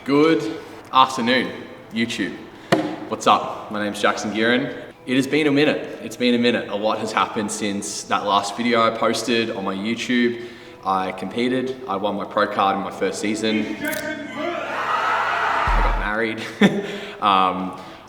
Good afternoon, YouTube. What's up? My name's Jackson Gearin. It has been a minute. It's been a minute. A lot has happened since that last video I posted on my YouTube. I competed. I won my pro card in my first season. I got married.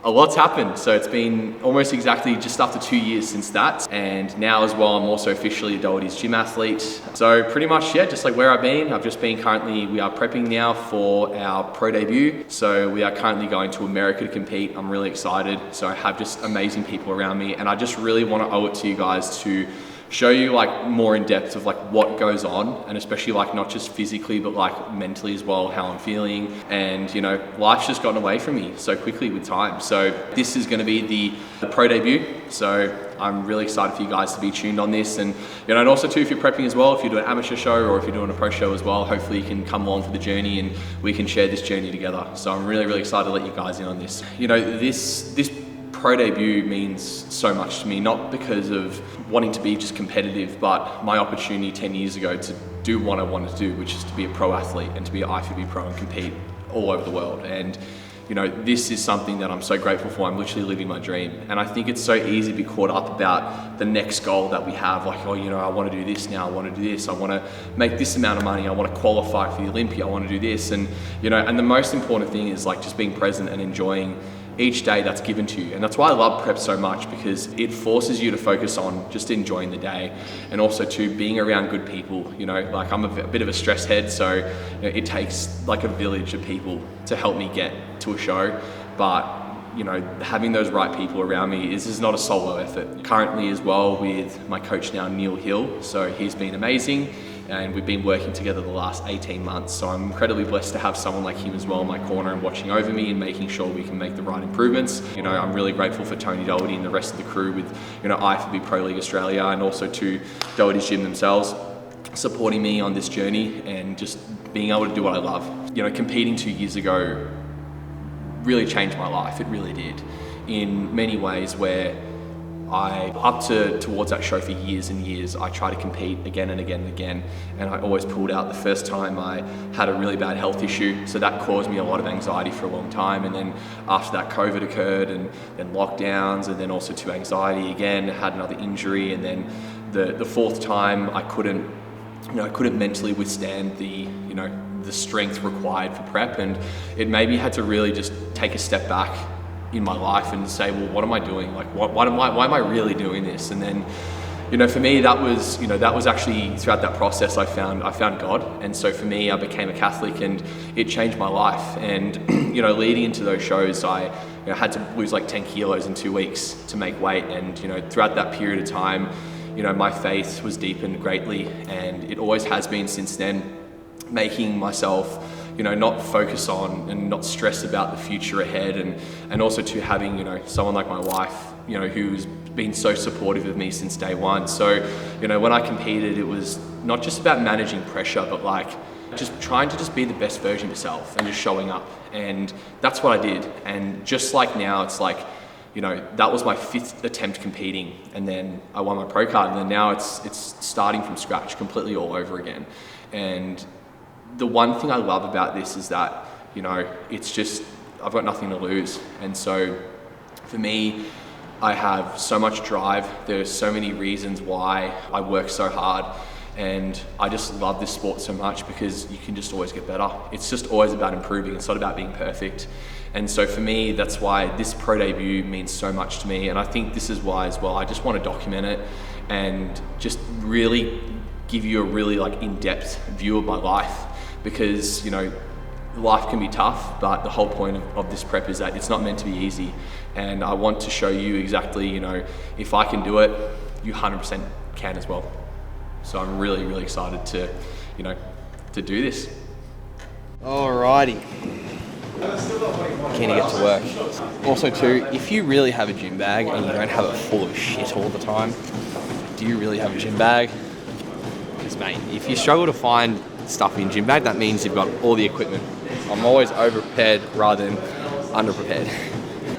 A lot's happened. So it's been almost exactly just after 2 years since that. And now as well, I'm also officially a Doherty's gym athlete. So pretty much, yeah, just like where I've been. I've just been we are prepping now for our pro debut. So we are currently going to America to compete. I'm really excited. So I have just amazing people around me. And I just really want to owe it to you guys to show you like more in depth of like what goes on, and especially like not just physically but like mentally as well, how I'm feeling. And you know, life's just gotten away from me so quickly with time. So this is going to be the pro debut. So I'm really excited for you guys to be tuned on this. And you know, and also too, if you're prepping as well, if you're doing an amateur show or if you're doing a pro show as well, hopefully you can come along for the journey and we can share this journey together. So I'm really excited to let you guys in on this. You know, this pro debut means so much to me, not because of wanting to be just competitive, but my opportunity 10 years ago to do what I wanted to do, which is to be a pro athlete and to be an IFBB pro and compete all over the world. And you know, this is something that I'm so grateful for. I'm literally living my dream. And I think it's so easy to be caught up about the next goal that we have, like, oh, you know, I want to do this now, I want to do this, I want to make this amount of money, I want to qualify for the Olympia, I want to do this. And you know, and the most important thing is like just being present and enjoying each day that's given to you. And that's why I love prep so much, because it forces you to focus on just enjoying the day, and also to being around good people. You know, like I'm a bit of a stress head, so you know, it takes like a village of people to help me get to a show. But you know, having those right people around me, this is not a solo effort. Currently as well with my coach now, Neil Hill, so he's been amazing. And we've been working together the last 18 months. So I'm incredibly blessed to have someone like him as well in my corner and watching over me and making sure we can make the right improvements. You know, I'm really grateful for Tony Doherty and the rest of the crew with, you know, IFBB Pro League Australia, and also to Doherty's Gym themselves, supporting me on this journey and just being able to do what I love. You know, competing 2 years ago really changed my life. It really did, in many ways, where towards that show for years and years, I tried to compete again and again and again, and I always pulled out. The first time I had a really bad health issue, so that caused me a lot of anxiety for a long time. And then after that, COVID occurred, and then lockdowns, and then also to anxiety again, had another injury. And then the fourth time I couldn't mentally withstand the strength required for prep, and it maybe had to really just take a step back in my life and say, well, what am I doing? Like, why am I really doing this? And then, you know, for me, that was actually throughout that process, I found God. And so for me, I became a Catholic, and it changed my life. And, you know, leading into those shows, I had to lose like 10 kilos in 2 weeks to make weight. And, you know, throughout that period of time, you know, my faith was deepened greatly, and it always has been since then, making myself, you know, not focus on and not stress about the future ahead, and also to having, you know, someone like my wife, you know, who's been so supportive of me since day one. So, you know, when I competed, it was not just about managing pressure, but like just trying to just be the best version of yourself and just showing up. And that's what I did. And just like now, it's like, you know, that was my 5th attempt competing, and then I won my pro card, and then now it's starting from scratch completely all over again. And the one thing I love about this is that, you know, it's just, I've got nothing to lose. And so for me, I have so much drive. There's so many reasons why I work so hard, and I just love this sport so much because you can just always get better. It's just always about improving. It's not about being perfect. And so for me, that's why this pro debut means so much to me. And I think this is why as well, I just want to document it and just really give you a really like in-depth view of my life. Because, you know, life can be tough, but the whole point of this prep is that it's not meant to be easy. And I want to show you exactly, you know, if I can do it, you 100% can as well. So I'm really excited to, you know, to do this. Alrighty. Keen to get to work. Also too, if you really have a gym bag and you don't have it full of shit all the time, do you really have a gym bag? Because mate, if you struggle to find stuff in gym bag, that means you've got all the equipment. I'm always over-prepared rather than under-prepared.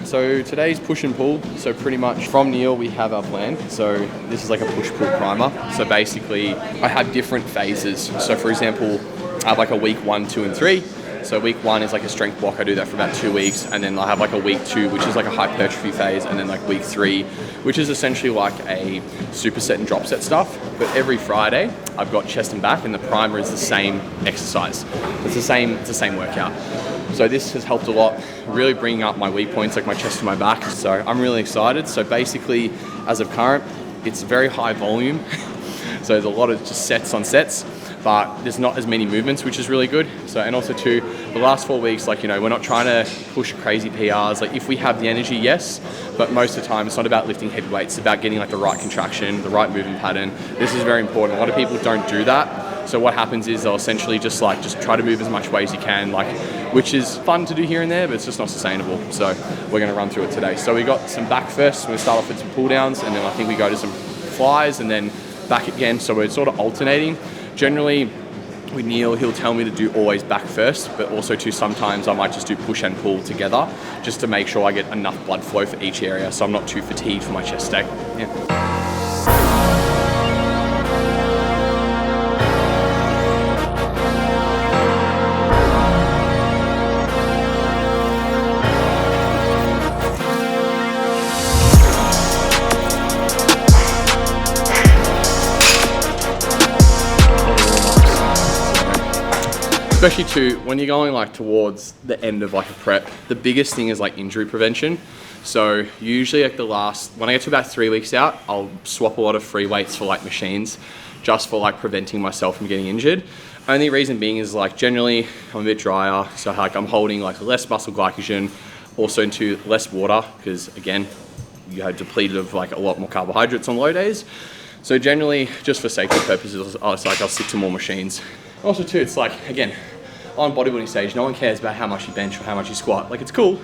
So today's push and pull. So pretty much from Neil, we have our plan. So this is like a push-pull primer. So basically I have different phases. So for example, I have like a week 1, 2, and 3. So week 1 is like a strength block. I do that for about 2 weeks, and then I have like a week 2, which is like a hypertrophy phase, and then like week 3, which is essentially like a superset and drop set stuff. But every Friday, I've got chest and back, and the primer is the same exercise. It's the same workout. So this has helped a lot, really bringing up my weak points, like my chest and my back. So I'm really excited. So basically, as of current, it's very high volume. So there's a lot of just sets on sets, but there's not as many movements, which is really good. So, and also too, the last 4 weeks, like, you know, we're not trying to push crazy PRs. Like if we have the energy, yes, but most of the time it's not about lifting heavy weights. It's about getting like the right contraction, the right movement pattern. This is very important. A lot of people don't do that. So what happens is they'll essentially just try to move as much weight as you can, which is fun to do here and there, but it's just not sustainable. So we're gonna run through it today. So we got some back first. We're gonna start off with some pull downs, and then I think we go to some flies and then back again. So we're sort of alternating. Generally, with Neil, he'll tell me to do always back first, but also too sometimes I might just do push and pull together just to make sure I get enough blood flow for each area so I'm not too fatigued for my chest day. Yeah. Especially too, when you're going like towards the end of like a prep, the biggest thing is like injury prevention. So usually like when I get to about 3 weeks out, I'll swap a lot of free weights for like machines, just for like preventing myself from getting injured. Only reason being is like generally I'm a bit drier, so like I'm holding like less muscle glycogen, also into less water, because again, you had depleted of like a lot more carbohydrates on low days. So generally, just for safety purposes, I'll stick to more machines. Also too, it's like, again, on bodybuilding stage, no one cares about how much you bench or how much you squat. Like, it's cool,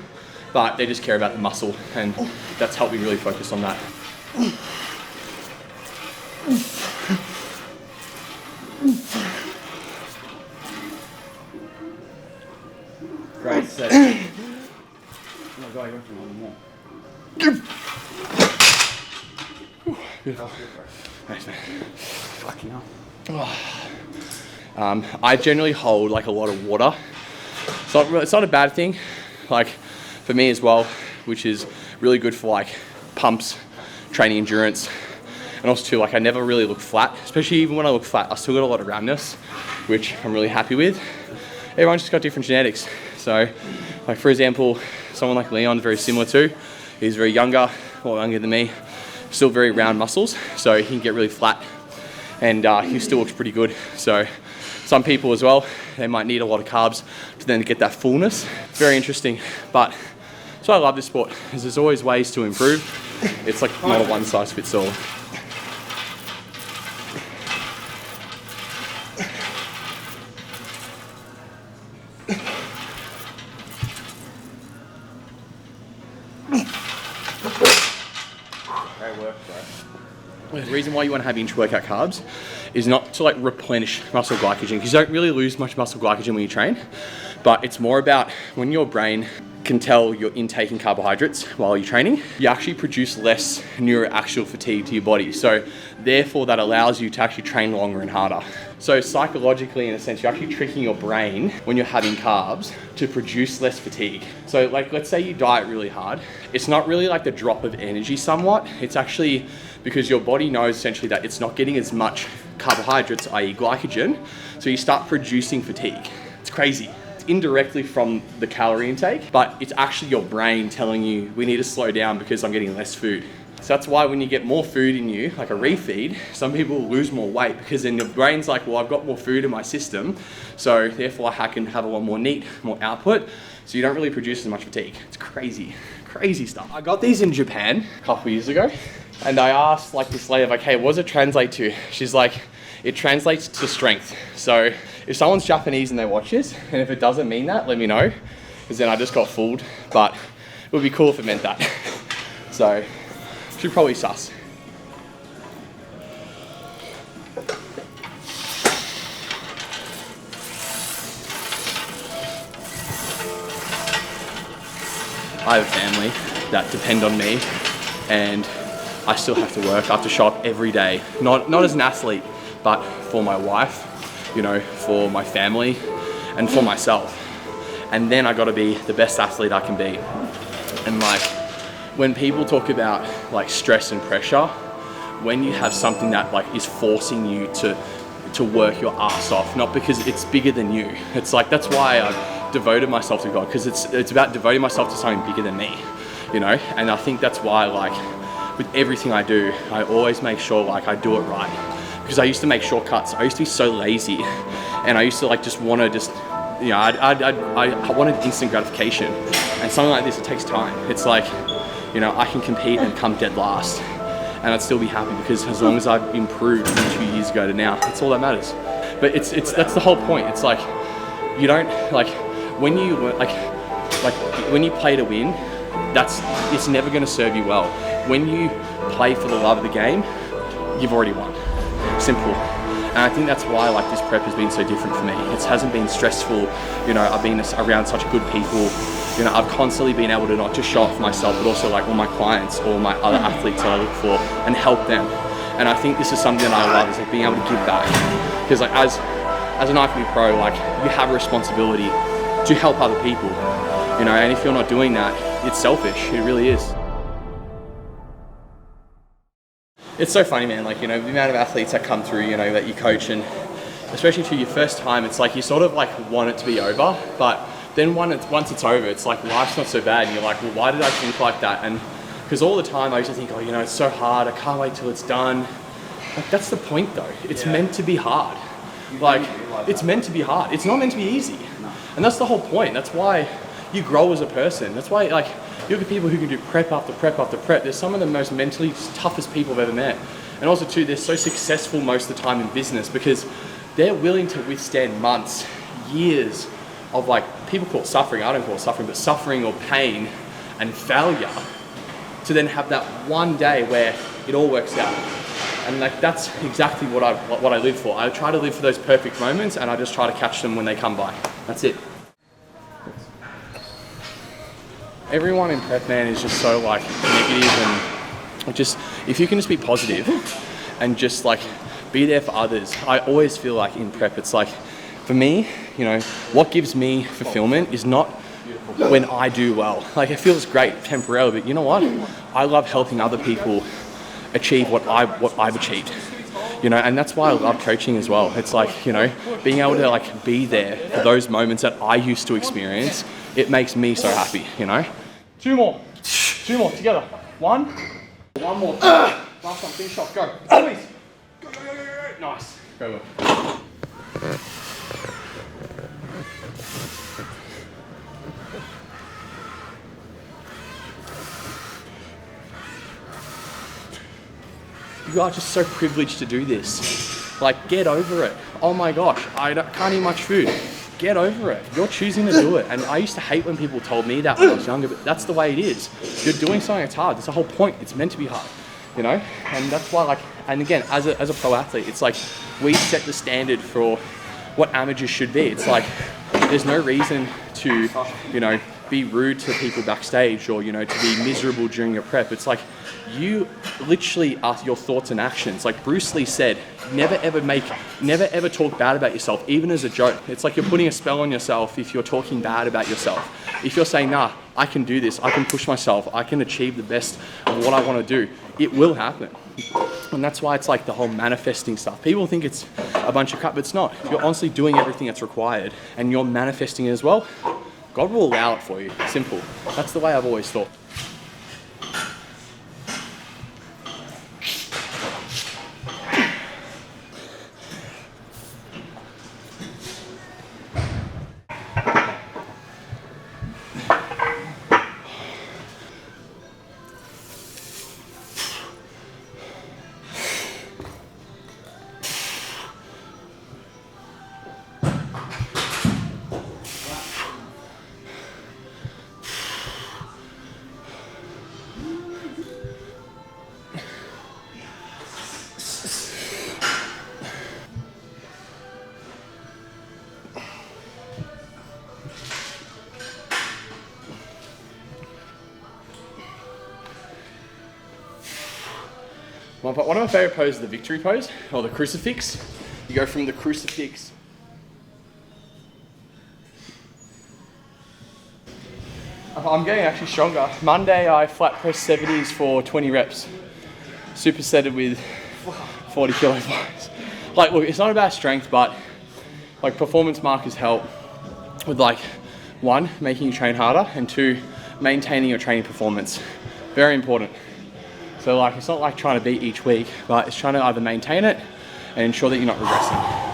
but they just care about the muscle, and that's helped me really focus on that. Great set. Oh my God, I went for one more. Beautiful. Thanks, man. Fucking hell. I generally hold like a lot of water. So it's not a bad thing, like for me as well, which is really good for like pumps, training endurance, and also too, like I never really look flat, especially even when I look flat, I still got a lot of roundness, which I'm really happy with. Everyone's just got different genetics. So like for example, someone like Leon, very similar to, he's very younger than me, still very round muscles, so he can get really flat, and he still looks pretty good. So some people as well, they might need a lot of carbs to then get that fullness. It's very interesting, but that's why I love this sport, is there's always ways to improve. It's like not a one size fits all. Great work, bro. The reason why you want to have intra-workout carbs is not to like replenish muscle glycogen, because you don't really lose much muscle glycogen when you train, but it's more about when your brain can tell you're intaking carbohydrates while you're training, you actually produce less neuroaxial fatigue to your body. So therefore that allows you to actually train longer and harder. So psychologically, in a sense, you're actually tricking your brain when you're having carbs to produce less fatigue. So like, let's say you diet really hard. It's not really like the drop of energy somewhat. It's actually because your body knows essentially that it's not getting as much carbohydrates, i.e. glycogen. So you start producing fatigue. It's crazy. It's indirectly from the calorie intake, but it's actually your brain telling you, we need to slow down because I'm getting less food. So that's why when you get more food in you, like a refeed, some people lose more weight, because then your brain's like, well, I've got more food in my system, so therefore I can have a lot more NEAT, more output, so you don't really produce as much fatigue. It's crazy, crazy stuff. I got these in Japan a couple years ago, and I asked like this lady, okay, what does it translate to? She's like, it translates to strength. So if someone's Japanese and they watch this, and if it doesn't mean that, let me know, because then I just got fooled, but it would be cool if it meant that. So, should probably sus. I have a family that depend on me, and I still have to work. I have to show up every day, not as an athlete, but for my wife, you know, for my family, and for myself. and then I got to be the best athlete I can be. And like, when people talk about like stress and pressure, when you have something that like is forcing you to work your ass off, not because it's bigger than you. It's like, that's why I've devoted myself to God, because it's about devoting myself to something bigger than me, you know? And I think that's why, like, with everything I do, I always make sure like I do it right. Because I used to make shortcuts. I used to be so lazy, and I used to like just want to just, you know, I wanted instant gratification. And something like this, it takes time. It's like, you know, I can compete and come dead last, and I'd still be happy, because as long as I've improved from 2 years ago to now, that's all that matters. But that's the whole point. It's like, you don't, like, when you when you play to win, it's never going to serve you well. When you play for the love of the game, you've already won. Simple. And I think that's why like this prep has been so different for me. It hasn't been stressful. You know, I've been around such good people. You know, I've constantly been able to not just show up for myself, but also like all my clients, all my other athletes that I look for, and help them. And I think this is something that I love, is like being able to give back. Because like as an IFBB pro, like you have a responsibility to help other people. You know, and if you're not doing that, it's selfish. It really is. It's so funny, man, like, you know, the amount of athletes that come through, you know, that you coach, and especially to your first time, it's like you sort of like want it to be over, but then once it's over, it's like life's not so bad, and you're like, well, why did I think like that? And because all the time I used to think, oh, you know, it's so hard, I can't wait till it's done. Like, that's the point though. It's meant to be hard. Like, it's meant to be hard. It's not meant to be easy. And that's the whole point. That's why you grow as a person. That's why, like, you look at people who can do prep after prep after prep. They're some of the most mentally toughest people I've ever met. And also too, they're so successful most of the time in business, because they're willing to withstand months, years of, like, people call it suffering. I don't call it suffering, but suffering or pain and failure, to then have that one day where it all works out. And like, that's exactly what I live for. I try to live for those perfect moments, and I just try to catch them when they come by. That's it. Everyone in prep, man, is just so like negative, and just, if you can just be positive and just like be there for others. I always feel like in prep, it's like, for me, you know, what gives me fulfillment is not when I do well. Like, it feels great temporarily, but you know what? I love helping other people achieve what I've achieved. You know, and that's why I love coaching as well. It's like, you know, being able to like be there for those moments that I used to experience, it makes me so happy, you know? Two more together. One more. Last one, finish off, go. Please. Go. Nice. Go. You are just so privileged to do this. Like, get over it. Oh my gosh, I can't eat much food. Get over it. You're choosing to do it. And I used to hate when people told me that when I was younger, but that's the way it is. You're doing something that's hard. That's the whole point. It's meant to be hard, you know? And that's why, like, and again, as a pro athlete, it's like, we set the standard for what amateurs should be. It's like, there's no reason to, you know, be rude to people backstage, or, you know, to be miserable during your prep. It's like, you literally are your thoughts and actions. Like Bruce Lee said, never ever talk bad about yourself, even as a joke. It's like you're putting a spell on yourself if you're talking bad about yourself. If you're saying, nah, I can do this, I can push myself, I can achieve the best of what I want to do, it will happen. And that's why it's like the whole manifesting stuff. People think it's a bunch of crap, but it's not. If you're honestly doing everything that's required and you're manifesting it as well, God will allow it for you. Simple. That's the way I've always thought. One of my favorite poses is the victory pose, or the crucifix. You go from the crucifix I'm getting actually stronger. Monday I flat pressed 70s for 20 reps. Supersetted with 40 kilo bars. Like, look, it's not about strength, but like performance markers help with like, one, making you train harder, and two, maintaining your training performance. Very important. So like, it's not like trying to beat each week, but it's trying to either maintain it and ensure that you're not regressing.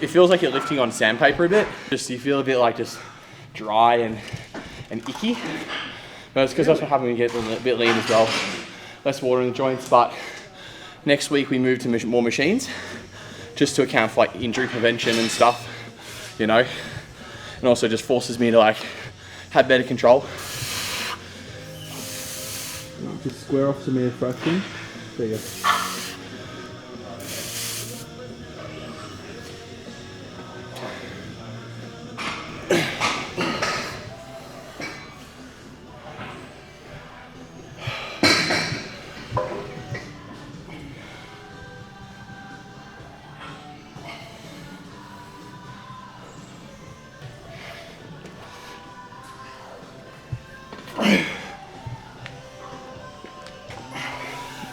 It feels like you're lifting on sandpaper a bit. Just you feel a bit like just dry and icky. But it's because that's what happens when you get a bit lean as well. Less water in the joints. But next week we move to more machines, just to account for like injury prevention and stuff, you know. And also just forces me to like have better control. Just square off some air fraction. There you go.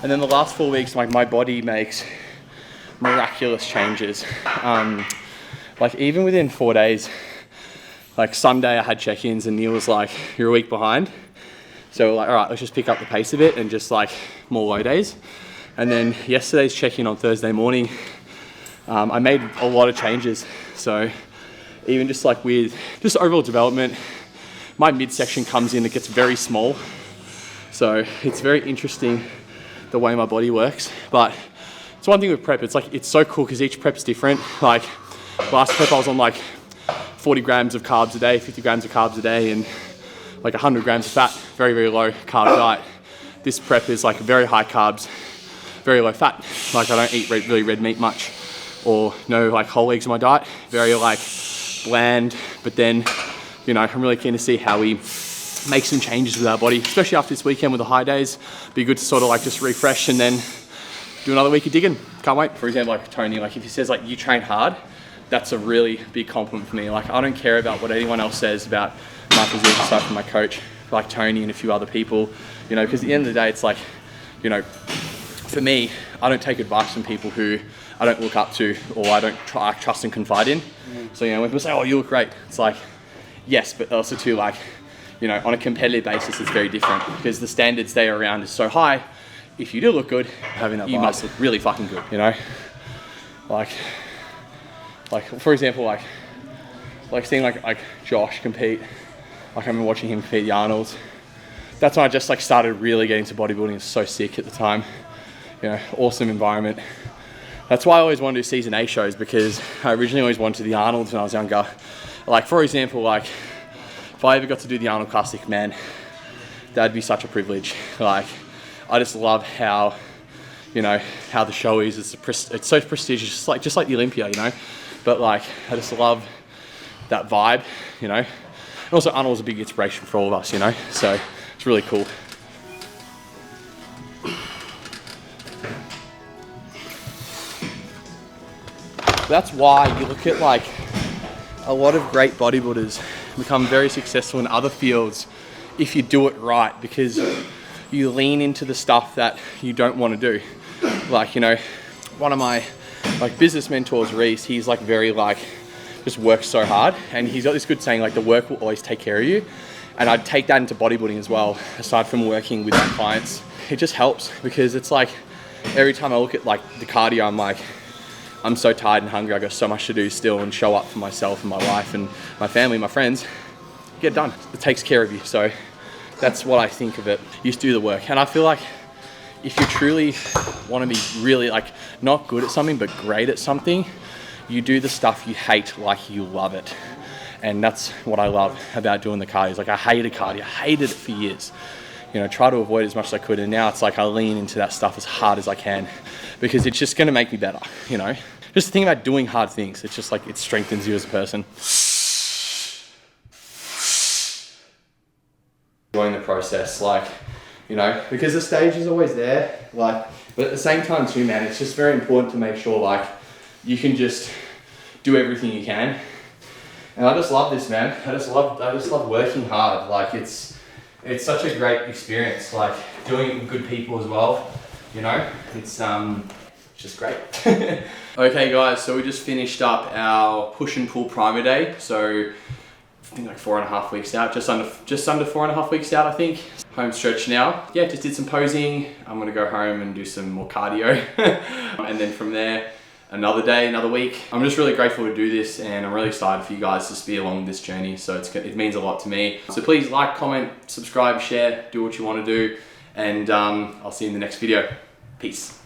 And then the last 4 weeks, like my body makes miraculous changes. Like even within 4 days, like Sunday I had check-ins and Neil was like, "You're a week behind." So we're like, all right, let's just pick up the pace a bit and just like more low days. And then yesterday's check-in on Thursday morning, I made a lot of changes. So even just like with just overall development, my midsection comes in, it gets very small. So it's very interesting the way my body works. But it's one thing with prep, it's like, it's so cool because each prep's different. Like last prep I was on like 40 grams of carbs a day, 50 grams of carbs a day, and like 100 grams of fat, very, very low carb diet. This prep is like very high carbs, very low fat. Like I don't eat really red meat much, or no like whole eggs in my diet. Very like bland, but then, you know, I'm really keen to see how we make some changes with our body, especially after this weekend with the high days. Be good to sort of like just refresh and then do another week of digging. Can't wait. For example, like Tony, like if he says like you train hard, that's a really big compliment for me. Like I don't care about what anyone else says about my physique aside from my coach, like Tony and a few other people, you know, because at the end of the day, it's like, you know, for me, I don't take advice from people who I don't look up to or I don't trust and confide in. So, you know, when people say, "Oh, you look great," it's like, yes, but also too like, you know, on a competitive basis, it's very different because the standards they are around is so high. If you do look good, you must look really fucking good, you know? Like for example, like seeing like Josh compete. Like I remember watching him compete the Arnolds. That's when I just like started really getting into bodybuilding. It's so sick at the time. You know, awesome environment. That's why I always wanted to do season A shows, because I originally always wanted to do the Arnolds when I was younger. Like for example, like if I ever got to do the Arnold Classic, man, that'd be such a privilege. Like, I just love how, you know, how the show is. It's so prestigious, just like the Olympia, you know. But like, I just love that vibe, you know. And also, Arnold was a big inspiration for all of us, you know. So it's really cool. That's why you look at like a lot of great bodybuilders become very successful in other fields if you do it right, because you lean into the stuff that you don't want to do. Like, you know, one of my like business mentors, Reese, he's like very like just works so hard, and he's got this good saying like the work will always take care of you. And I'd take that into bodybuilding as well, aside from working with my clients. It just helps because it's like every time I look at like the cardio, I'm like, I'm so tired and hungry. I got so much to do still and show up for myself and my wife and my family, my friends. Get done. It takes care of you. So that's what I think of it. You just do the work. And I feel like if you truly want to be really like not good at something, but great at something, you do the stuff you hate like you love it. And that's what I love about doing the cardio. Like I hated cardio, hated it for years. You know, try to avoid it as much as I could. And now it's like I lean into that stuff as hard as I can because it's just gonna make me better, you know? Just the thing about doing hard things, it's just like it strengthens you as a person. Enjoying the process, like, you know, because the stage is always there, like, but at the same time too, man, it's just very important to make sure like you can just do everything you can. And I just love this, man. I just love working hard. Like it's such a great experience, like doing it with good people as well, you know, it's just great. Okay guys, so we just finished up our push and pull primer day. So I think like 4.5 weeks out, just under 4.5 weeks out, I think. Home stretch now. Yeah, just did some posing. I'm gonna go home and do some more cardio. And then from there, another day, another week. I'm just really grateful to do this and I'm really excited for you guys to be along this journey. So it means a lot to me. So please like, comment, subscribe, share, do what you wanna do. And I'll see you in the next video. Peace.